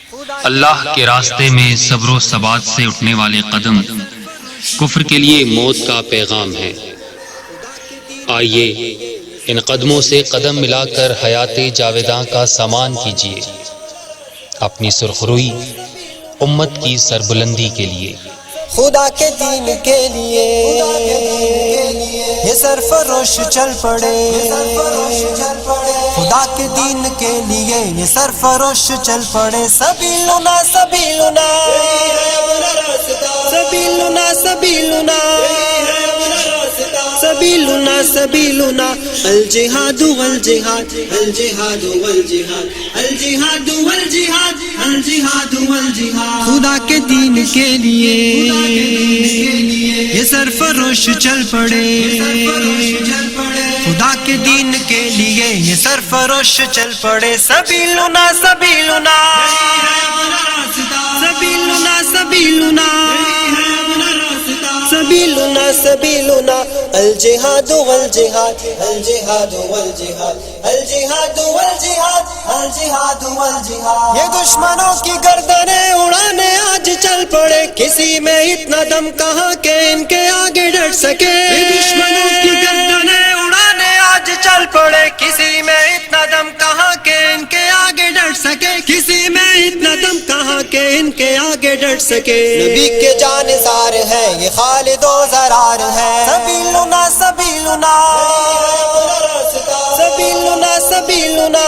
اللہ کے راستے میں صبر و ثبات سے اٹھنے والے قدم کفر کے لیے موت کا پیغام ہے۔ آئیے ان قدموں سے قدم ملا کر حیات جاویداں کا سامان کیجیے، اپنی سرخروئی امت کی سربلندی کے لیے، خدا کے دین کے لیے یہ سرفروش چل پڑے، خدا کے دین کے لیے یہ سرفروش چل پڑے۔ سبیلنا سبیلنا سبیلنا سبیلنا سبیلنا سبیلنا الجہاد والجہاد الجہاد والجہاد الجہاد والجہاد الجہاد والجہاد، خدا کے دین کے لیے یہ سرفروش چل پڑے، خدا کے دین کے لیے یہ سرفروش چل پڑے۔ سبیلنا سبیلنا سبیلنا سبیلنا سبیلنا سبیلنا الجہاد والجہاد الجہاد والجہاد الجہاد والجہاد الجہاد والجہاد، یہ دشمنوں کی گردنیں اڑانے آج چل پڑے، کسی میں اتنا دم کہاں کہ ان کے آگے ڈٹ سکے۔ یہ دشمنوں کی گردنیں اڑانے آج چل پڑے، کسی میں اتنا دم کہاں کہ ان کے آگے ڈٹ سکے، کسی میں اتنا دم کہاں کہ ان کے آگے ڈٹ سکے۔ نبی کے جانثار ہے یہ خالد و زرار ہے۔ سبیلنا سبیلنا سبیلنا سبیلنا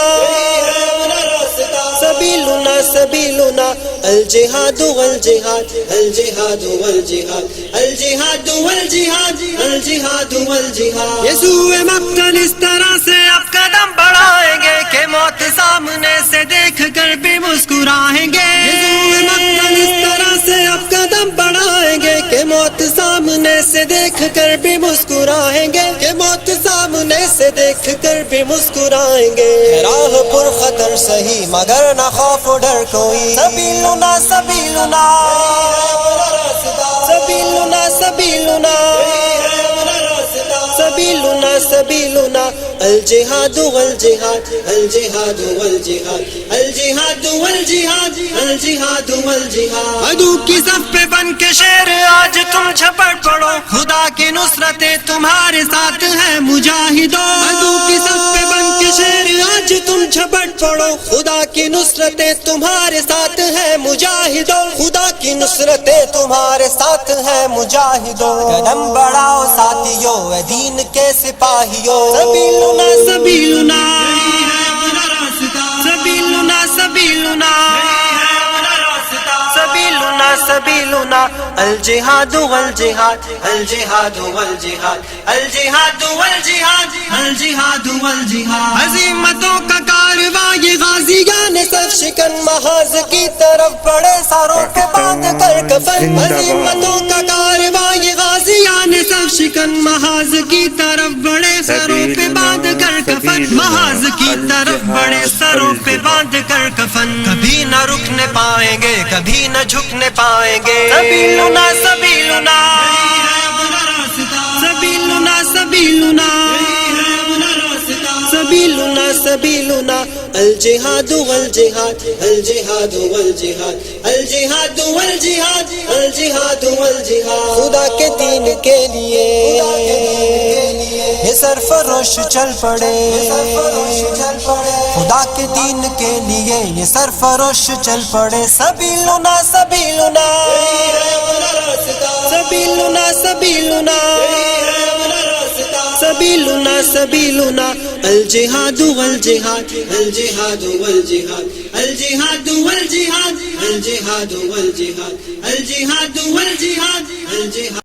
سبیلنا سبیلنا الجہاد والجہاد الجہاد والجہاد الجہاد والجہاد الجہاد والجہاد، یسوع مقتل اس طرح سے اب قدم بڑھائیں گے کہ موت سامنے سے دیکھ کر بھی مسکرائیں گے۔ یسوع مقتل اس طرح سے اب قدم بڑھائیں گے کہ موت سامنے سے دیکھ کر بھی مسکرائیں گے، کہ موت سامنے سے دیکھ کر بھی مسکرائیں گے۔ راہ پر خطر سہی مگر نہ خوف و ڈر کوئی، سبیلنا سبیلنا سبیلنا سبیلنا سبیلنا سبیلنا الجہاد والجہاد الجہاد والجہاد الجہاد والجہاد الجہاد والجہاد، عدو کی صف پہ بن کے شیر آج تم جھپٹ پڑو، خدا کی نصرتیں تمہارے ساتھ ہیں مجاہدو۔ عدو کی صف پہ بن کے شیر آج تم جھپٹ پڑو، خدا کی نصرتیں تمہارے ساتھ ہیں مجاہدو، خدا کی نصرتیں تمہارے ساتھ ہیں مجاہدو۔ قدم بڑھاؤ ساتھیو اے دین کے سپاہیو، سبیلنا سبیلنا سبیلنا سبیلنا سبیلنا سبیلنا الجہاد والجہاد الجہاد والجہاد الجہاد والجہاد الجہاد والجہاد، عزیمتوں کا کارواں یہ غازیان صف شکن محاذ کی طرف بڑے، سروں پہ باندھ کر کفن۔ عزیمتوں کا کارواں یہ غازیان صف شکن محاذ کی طرف بڑے، سروں پہ باندھ کر کفن، محاذ کی طرف بڑے، سروں پہ باندھ کر کفن۔ کبھی نہ رکنے پائیں گے کبھی نہ جھکنے پائیں گے، سبیلنا سبیلنا سبیلنا سبیلنا سبیلنا سبیلنا الجہاد والجہاد الجہاد والجہاد الجہاد والجہاد الجہاد والجہاد، خدا کے دین کے لیے یہ سرفروش چل پڑے، خدا کے دین کے لیے یہ سرفروش چل پڑے۔ سبیلنا سبیلنا سبیلنا سبیلنا سبیلنا سبیلنا الجہاد والجہاد الجہاد والجہاد الجہاد والجہاد الجہاد والجہاد الجہاد والجہاد الجہاد